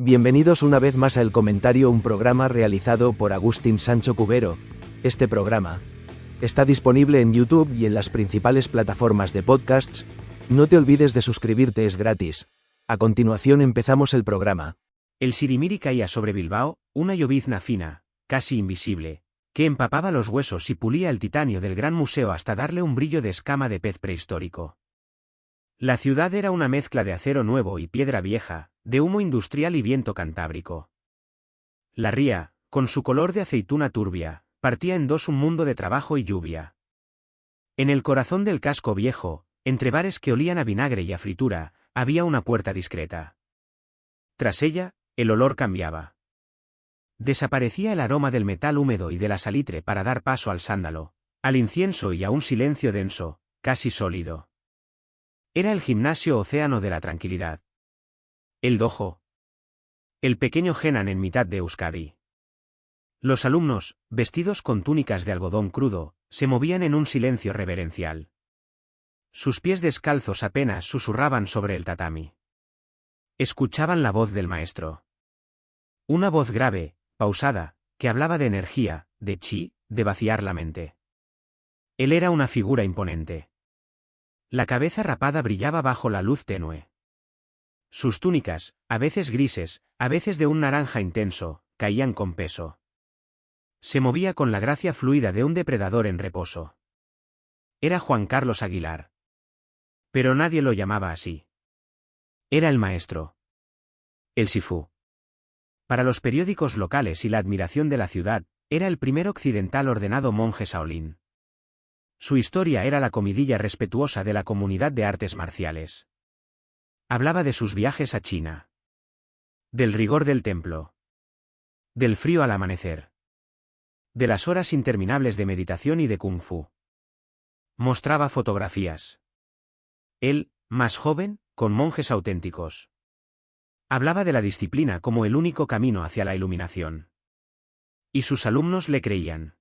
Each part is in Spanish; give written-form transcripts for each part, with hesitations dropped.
Bienvenidos una vez más a El Comentario, un programa realizado por Agustín Sancho Cubero. Este programa está disponible en YouTube y en las principales plataformas de podcasts. No te olvides de suscribirte, es gratis. A continuación empezamos el programa. El sirimiri caía sobre Bilbao, una llovizna fina, casi invisible, que empapaba los huesos y pulía el titanio del gran museo hasta darle un brillo de escama de pez prehistórico. La ciudad era una mezcla de acero nuevo y piedra vieja, de humo industrial y viento cantábrico. La ría, con su color de aceituna turbia, partía en dos un mundo de trabajo y lluvia. En el corazón del casco viejo, entre bares que olían a vinagre y a fritura, había una puerta discreta. Tras ella, el olor cambiaba. Desaparecía el aroma del metal húmedo y de la salitre para dar paso al sándalo, al incienso y a un silencio denso, casi sólido. Era el gimnasio océano de la tranquilidad. El dojo. El pequeño Henan en mitad de Euskadi. Los alumnos, vestidos con túnicas de algodón crudo, se movían en un silencio reverencial. Sus pies descalzos apenas susurraban sobre el tatami. Escuchaban la voz del maestro. Una voz grave, pausada, que hablaba de energía, de chi, de vaciar la mente. Él era una figura imponente. La cabeza rapada brillaba bajo la luz tenue. Sus túnicas, a veces grises, a veces de un naranja intenso, caían con peso. Se movía con la gracia fluida de un depredador en reposo. Era Juan Carlos Aguilar. Pero nadie lo llamaba así. Era el maestro. El Sifu. Para los periódicos locales y la admiración de la ciudad, era el primer occidental ordenado monje Shaolin. Su historia era la comidilla respetuosa de la comunidad de artes marciales. Hablaba de sus viajes a China. Del rigor del templo. Del frío al amanecer. De las horas interminables de meditación y de kung fu. Mostraba fotografías. Él, más joven, con monjes auténticos. Hablaba de la disciplina como el único camino hacia la iluminación. Y sus alumnos le creían.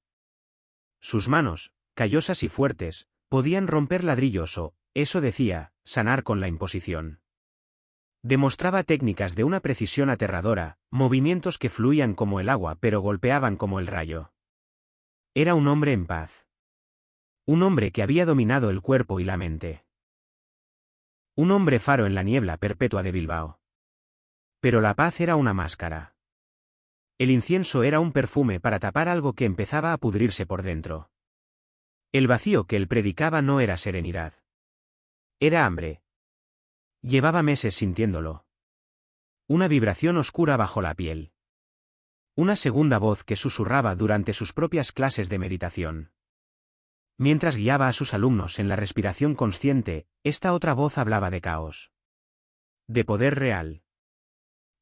Sus manos, callosas y fuertes, podían romper ladrillos o, eso decía, sanar con la imposición. Demostraba técnicas de una precisión aterradora, movimientos que fluían como el agua pero golpeaban como el rayo. Era un hombre en paz. Un hombre que había dominado el cuerpo y la mente. Un hombre faro en la niebla perpetua de Bilbao. Pero la paz era una máscara. El incienso era un perfume para tapar algo que empezaba a pudrirse por dentro. El vacío que él predicaba no era serenidad. Era hambre. Llevaba meses sintiéndolo. Una vibración oscura bajo la piel. Una segunda voz que susurraba durante sus propias clases de meditación. Mientras guiaba a sus alumnos en la respiración consciente, esta otra voz hablaba de caos. De poder real.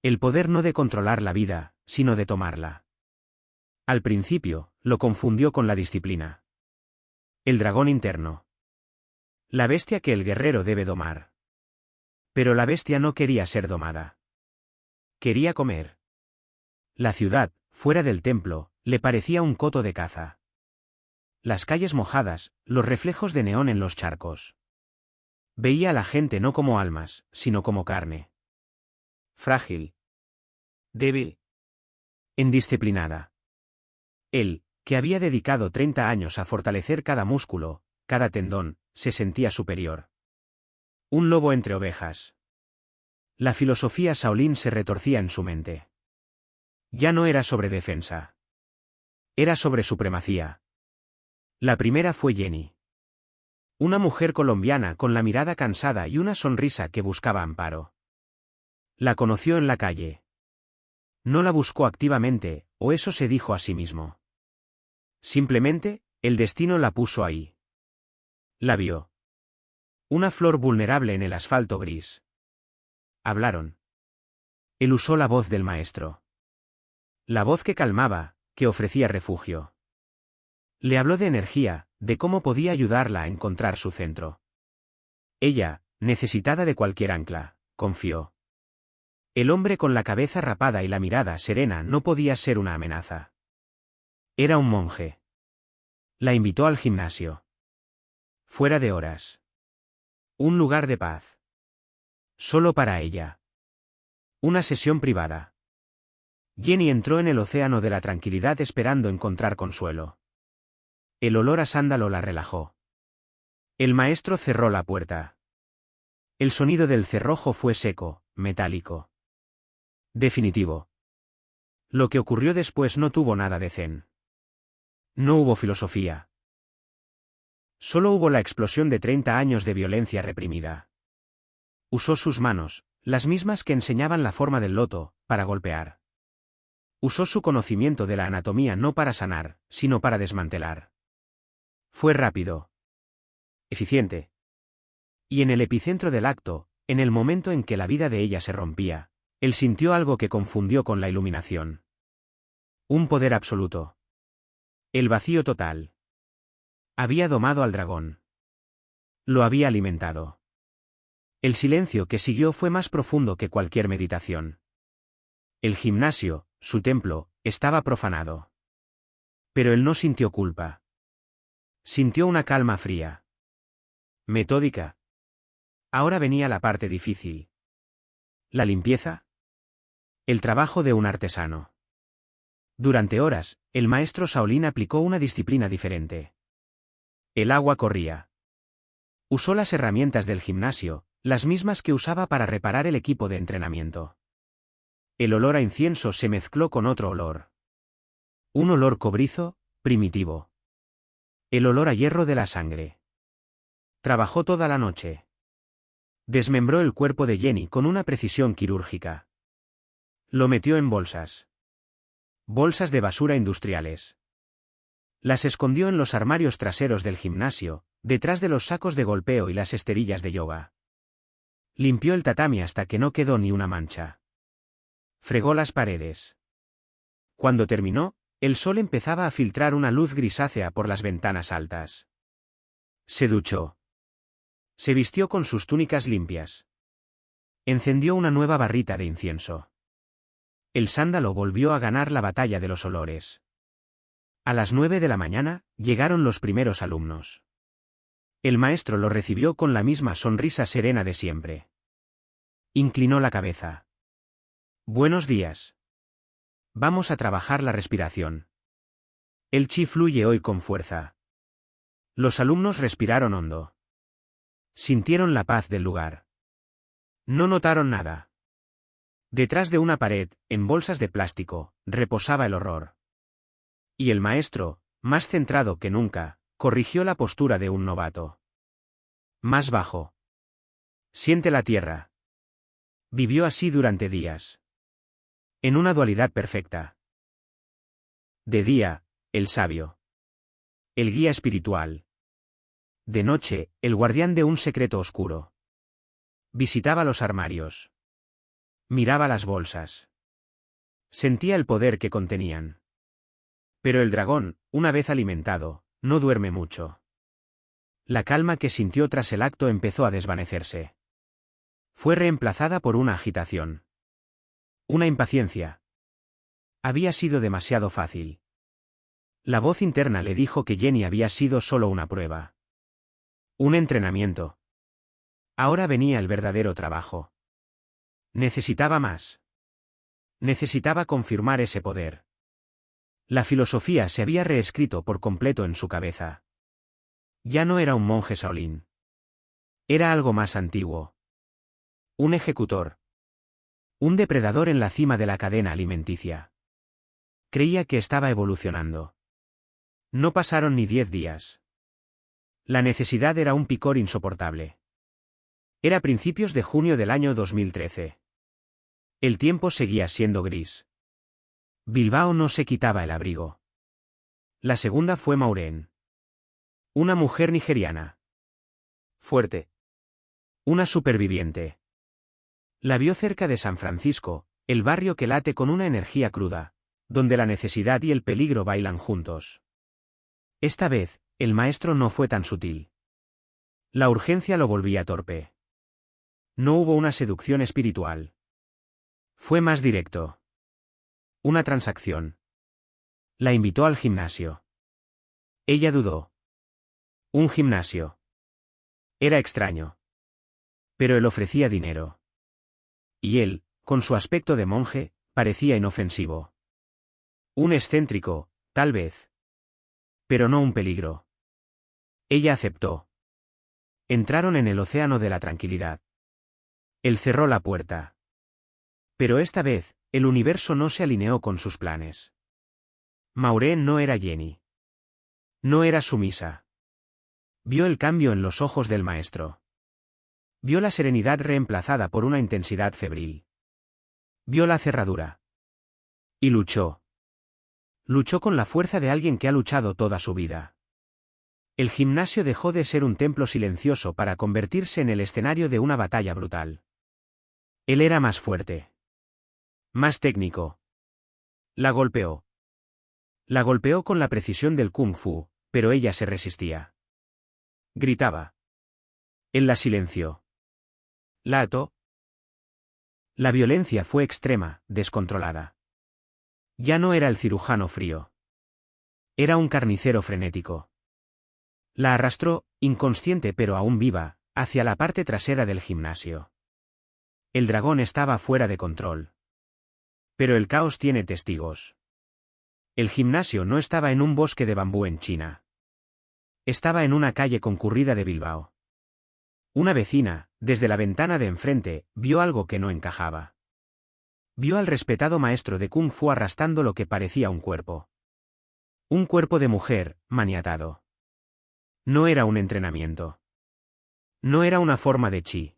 El poder no de controlar la vida, sino de tomarla. Al principio, lo confundió con la disciplina. El dragón interno. La bestia que el guerrero debe domar. Pero la bestia no quería ser domada. Quería comer. La ciudad, fuera del templo, le parecía un coto de caza. Las calles mojadas, los reflejos de neón en los charcos. Veía a la gente no como almas, sino como carne. Frágil. Débil. Indisciplinada. Él, que había dedicado 30 años a fortalecer cada músculo, cada tendón, se sentía superior. Un lobo entre ovejas. La filosofía Shaolin se retorcía en su mente. Ya no era sobre defensa. Era sobre supremacía. La primera fue Jenny. Una mujer colombiana con la mirada cansada y una sonrisa que buscaba amparo. La conoció en la calle. No la buscó activamente, o eso se dijo a sí mismo. Simplemente, el destino la puso ahí. La vio. Una flor vulnerable en el asfalto gris. Hablaron. Él usó la voz del maestro. La voz que calmaba, que ofrecía refugio. Le habló de energía, de cómo podía ayudarla a encontrar su centro. Ella, necesitada de cualquier ancla, confió. El hombre con la cabeza rapada y la mirada serena no podía ser una amenaza. Era un monje. La invitó al gimnasio. Fuera de horas. Un lugar de paz. Solo para ella. Una sesión privada. Jenny entró en el océano de la tranquilidad esperando encontrar consuelo. El olor a sándalo la relajó. El maestro cerró la puerta. El sonido del cerrojo fue seco, metálico. Definitivo. Lo que ocurrió después no tuvo nada de zen. No hubo filosofía. Solo hubo la explosión de 30 años de violencia reprimida. Usó sus manos, las mismas que enseñaban la forma del loto, para golpear. Usó su conocimiento de la anatomía no para sanar, sino para desmantelar. Fue rápido. Eficiente. Y en el epicentro del acto, en el momento en que la vida de ella se rompía, él sintió algo que confundió con la iluminación. Un poder absoluto. El vacío total. Había domado al dragón. Lo había alimentado. El silencio que siguió fue más profundo que cualquier meditación. El gimnasio, su templo, estaba profanado. Pero él no sintió culpa. Sintió una calma fría. Metódica. Ahora venía la parte difícil. La limpieza. El trabajo de un artesano. Durante horas, el maestro Shaolin aplicó una disciplina diferente. El agua corría. Usó las herramientas del gimnasio, las mismas que usaba para reparar el equipo de entrenamiento. El olor a incienso se mezcló con otro olor. Un olor cobrizo, primitivo. El olor a hierro de la sangre. Trabajó toda la noche. Desmembró el cuerpo de Jenny con una precisión quirúrgica. Lo metió en bolsas. Bolsas de basura industriales. Las escondió en los armarios traseros del gimnasio, detrás de los sacos de golpeo y las esterillas de yoga. Limpió el tatami hasta que no quedó ni una mancha. Fregó las paredes. Cuando terminó, el sol empezaba a filtrar una luz grisácea por las ventanas altas. Se duchó. Se vistió con sus túnicas limpias. Encendió una nueva barrita de incienso. El sándalo volvió a ganar la batalla de los olores. A las 9 de la mañana, llegaron los primeros alumnos. El maestro lo recibió con la misma sonrisa serena de siempre. Inclinó la cabeza. Buenos días. Vamos a trabajar la respiración. El chi fluye hoy con fuerza. Los alumnos respiraron hondo. Sintieron la paz del lugar. No notaron nada. Detrás de una pared, en bolsas de plástico, reposaba el horror. Y el maestro, más centrado que nunca, corrigió la postura de un novato. Más bajo. Siente la tierra. Vivió así durante días. En una dualidad perfecta. De día, el sabio. El guía espiritual. De noche, el guardián de un secreto oscuro. Visitaba los armarios. Miraba las bolsas. Sentía el poder que contenían. Pero el dragón, una vez alimentado, no duerme mucho. La calma que sintió tras el acto empezó a desvanecerse. Fue reemplazada por una agitación. Una impaciencia. Había sido demasiado fácil. La voz interna le dijo que Jenny había sido solo una prueba. Un entrenamiento. Ahora venía el verdadero trabajo. Necesitaba más. Necesitaba confirmar ese poder. La filosofía se había reescrito por completo en su cabeza. Ya no era un monje Shaolin. Era algo más antiguo. Un ejecutor. Un depredador en la cima de la cadena alimenticia. Creía que estaba evolucionando. No pasaron ni 10 días. La necesidad era un picor insoportable. Era principios de junio del año 2013. El tiempo seguía siendo gris. Bilbao no se quitaba el abrigo. La segunda fue Maureen. Una mujer nigeriana. Fuerte. Una superviviente. La vio cerca de San Francisco, el barrio que late con una energía cruda, donde la necesidad y el peligro bailan juntos. Esta vez, el maestro no fue tan sutil. La urgencia lo volvía torpe. No hubo una seducción espiritual. Fue más directo. Una transacción. La invitó al gimnasio. Ella dudó. Un gimnasio. Era extraño. Pero él ofrecía dinero. Y él, con su aspecto de monje, parecía inofensivo. Un excéntrico, tal vez. Pero no un peligro. Ella aceptó. Entraron en el océano de la tranquilidad. Él cerró la puerta. Pero esta vez, el universo no se alineó con sus planes. Maureen no era Jenny. No era sumisa. Vio el cambio en los ojos del maestro. Vio la serenidad reemplazada por una intensidad febril. Vio la cerradura. Y luchó. Luchó con la fuerza de alguien que ha luchado toda su vida. El gimnasio dejó de ser un templo silencioso para convertirse en el escenario de una batalla brutal. Él era más fuerte. Más técnico. La golpeó. La golpeó con la precisión del kung fu, pero ella se resistía. Gritaba. Él la silenció. La ató. La violencia fue extrema, descontrolada. Ya no era el cirujano frío. Era un carnicero frenético. La arrastró, inconsciente pero aún viva, hacia la parte trasera del gimnasio. El dragón estaba fuera de control. Pero el caos tiene testigos. El gimnasio no estaba en un bosque de bambú en China. Estaba en una calle concurrida de Bilbao. Una vecina, desde la ventana de enfrente, vio algo que no encajaba. Vio al respetado maestro de Kung Fu arrastrando lo que parecía un cuerpo. Un cuerpo de mujer, maniatado. No era un entrenamiento. No era una forma de chi.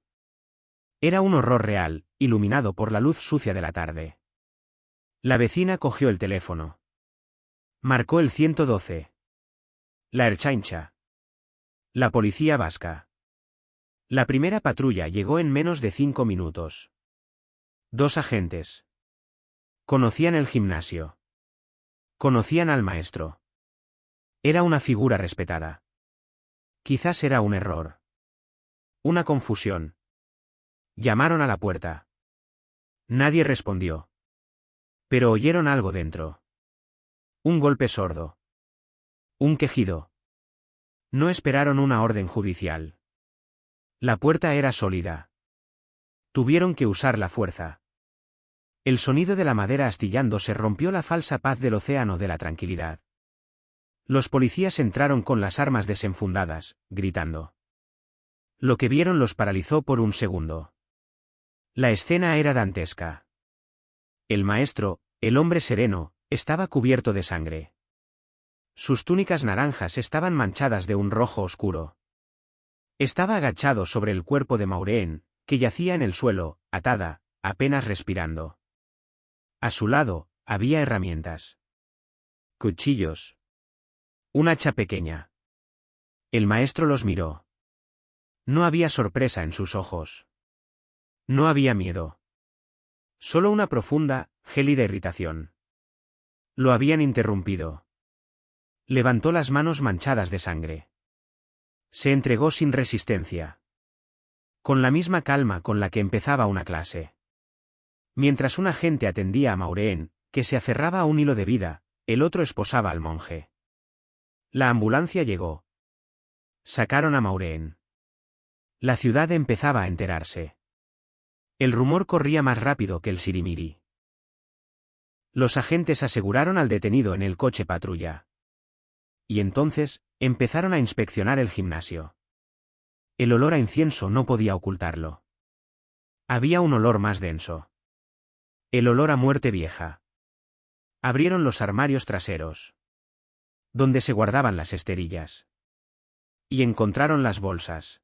Era un horror real, iluminado por la luz sucia de la tarde. La vecina cogió el teléfono. Marcó el 112. La Ertzaintza. La policía vasca. La primera patrulla llegó en menos de 5 minutos. 2 agentes. Conocían el gimnasio. Conocían al maestro. Era una figura respetada. Quizás era un error. Una confusión. Llamaron a la puerta. Nadie respondió. Pero oyeron algo dentro. Un golpe sordo. Un quejido. No esperaron una orden judicial. La puerta era sólida. Tuvieron que usar la fuerza. El sonido de la madera astillándose rompió la falsa paz del océano de la tranquilidad. Los policías entraron con las armas desenfundadas, gritando. Lo que vieron los paralizó por un segundo. La escena era dantesca. El maestro, el hombre sereno, estaba cubierto de sangre. Sus túnicas naranjas estaban manchadas de un rojo oscuro. Estaba agachado sobre el cuerpo de Maureen, que yacía en el suelo, atada, apenas respirando. A su lado, había herramientas. Cuchillos. Un hacha pequeña. El maestro los miró. No había sorpresa en sus ojos. No había miedo. Solo una profunda, gélida irritación. Lo habían interrumpido. Levantó las manos manchadas de sangre. Se entregó sin resistencia. Con la misma calma con la que empezaba una clase. Mientras un agente atendía a Maureen, que se aferraba a un hilo de vida, el otro esposaba al monje. La ambulancia llegó. Sacaron a Maureen. La ciudad empezaba a enterarse. El rumor corría más rápido que el sirimiri. Los agentes aseguraron al detenido en el coche patrulla. Y entonces, empezaron a inspeccionar el gimnasio. El olor a incienso no podía ocultarlo. Había un olor más denso. El olor a muerte vieja. Abrieron los armarios traseros. Donde se guardaban las esterillas. Y encontraron las bolsas.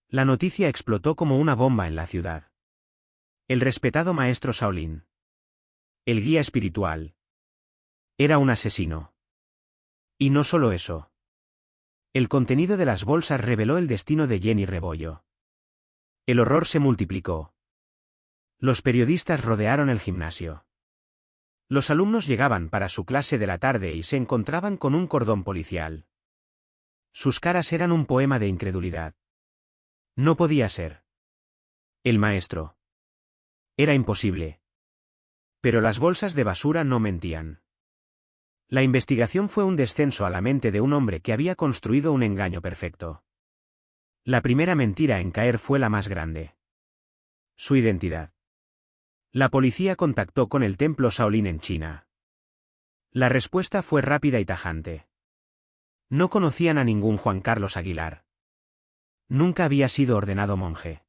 La noticia explotó como una bomba en la ciudad. El respetado maestro Shaolin. El guía espiritual. Era un asesino. Y no solo eso. El contenido de las bolsas reveló el destino de Jenny Rebollo. El horror se multiplicó. Los periodistas rodearon el gimnasio. Los alumnos llegaban para su clase de la tarde y se encontraban con un cordón policial. Sus caras eran un poema de incredulidad. No podía ser. El maestro. Era imposible. Pero las bolsas de basura no mentían. La investigación fue un descenso a la mente de un hombre que había construido un engaño perfecto. La primera mentira en caer fue la más grande. Su identidad. La policía contactó con el templo Shaolin en China. La respuesta fue rápida y tajante. No conocían a ningún Juan Carlos Aguilar. Nunca había sido ordenado monje.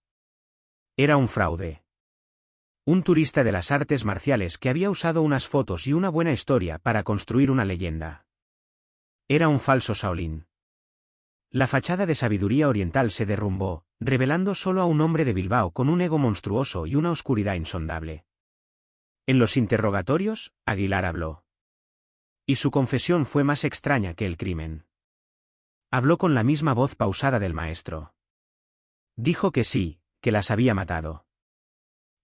Era un fraude. Un turista de las artes marciales que había usado unas fotos y una buena historia para construir una leyenda. Era un falso Shaolin. La fachada de sabiduría oriental se derrumbó, revelando solo a un hombre de Bilbao con un ego monstruoso y una oscuridad insondable. En los interrogatorios, Aguilar habló. Y su confesión fue más extraña que el crimen. Habló con la misma voz pausada del maestro. Dijo que sí, que las había matado.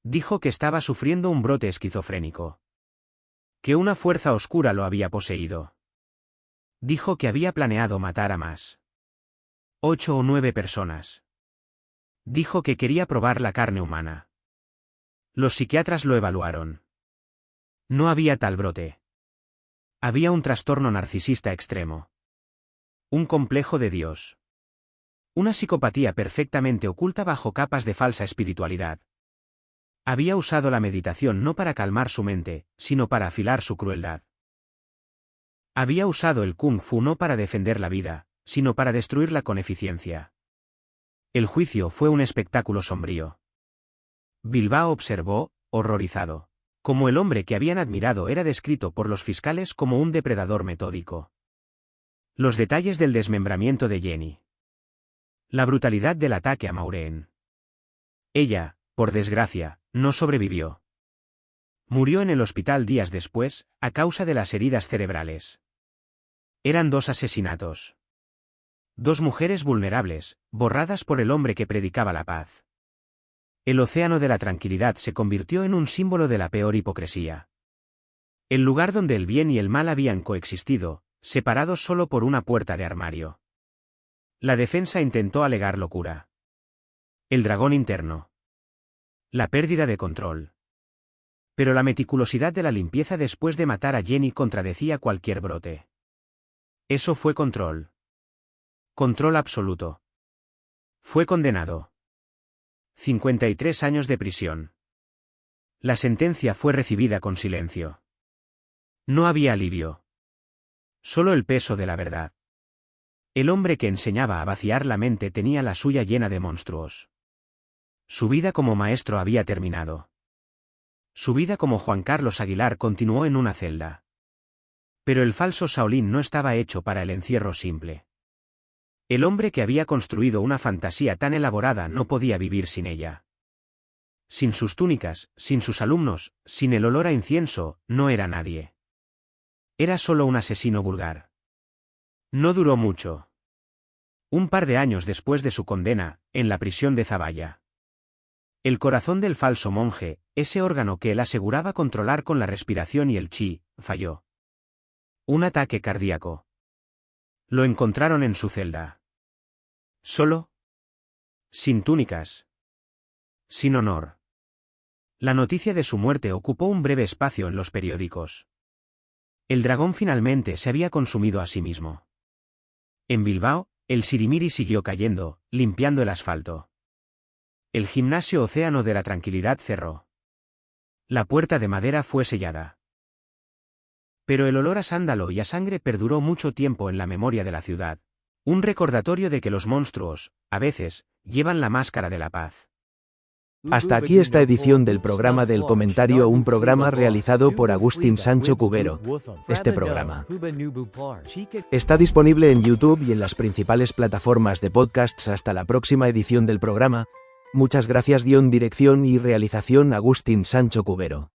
Dijo que estaba sufriendo un brote esquizofrénico. Que una fuerza oscura lo había poseído. Dijo que había planeado matar a más. 8 o 9 personas. Dijo que quería probar la carne humana. Los psiquiatras lo evaluaron. No había tal brote. Había un trastorno narcisista extremo. Un complejo de Dios. Una psicopatía perfectamente oculta bajo capas de falsa espiritualidad. Había usado la meditación no para calmar su mente, sino para afilar su crueldad. Había usado el kung fu no para defender la vida, sino para destruirla con eficiencia. El juicio fue un espectáculo sombrío. Bilbao observó, horrorizado, cómo el hombre que habían admirado era descrito por los fiscales como un depredador metódico. Los detalles del desmembramiento de Jenny. La brutalidad del ataque a Maureen. Ella, por desgracia, no sobrevivió. Murió en el hospital días después, a causa de las heridas cerebrales. Eran 2 asesinatos. 2 mujeres vulnerables, borradas por el hombre que predicaba la paz. El océano de la tranquilidad se convirtió en un símbolo de la peor hipocresía. El lugar donde el bien y el mal habían coexistido, separados solo por una puerta de armario. La defensa intentó alegar locura. El dragón interno. La pérdida de control. Pero la meticulosidad de la limpieza después de matar a Jenny contradecía cualquier brote. Eso fue control. Control absoluto. Fue condenado. 53 años de prisión. La sentencia fue recibida con silencio. No había alivio. Solo el peso de la verdad. El hombre que enseñaba a vaciar la mente tenía la suya llena de monstruos. Su vida como maestro había terminado. Su vida como Juan Carlos Aguilar continuó en una celda. Pero el falso Shaolin no estaba hecho para el encierro simple. El hombre que había construido una fantasía tan elaborada no podía vivir sin ella. Sin sus túnicas, sin sus alumnos, sin el olor a incienso, no era nadie. Era solo un asesino vulgar. No duró mucho. Un par de años después de su condena, en la prisión de Zaballa. El corazón del falso monje, ese órgano que él aseguraba controlar con la respiración y el chi, falló. Un ataque cardíaco. Lo encontraron en su celda. Solo. Sin túnicas. Sin honor. La noticia de su muerte ocupó un breve espacio en los periódicos. El dragón finalmente se había consumido a sí mismo. En Bilbao, el sirimiri siguió cayendo, limpiando el asfalto. El gimnasio Océano de la Tranquilidad cerró. La puerta de madera fue sellada. Pero el olor a sándalo y a sangre perduró mucho tiempo en la memoria de la ciudad. Un recordatorio de que los monstruos, a veces, llevan la máscara de la paz. Hasta aquí esta edición del programa del comentario, un programa realizado por Agustín Sancho Cubero. Este programa está disponible en YouTube y en las principales plataformas de podcasts. Hasta la próxima edición del programa. Muchas gracias. Dirección y realización Agustín Sancho Cubero.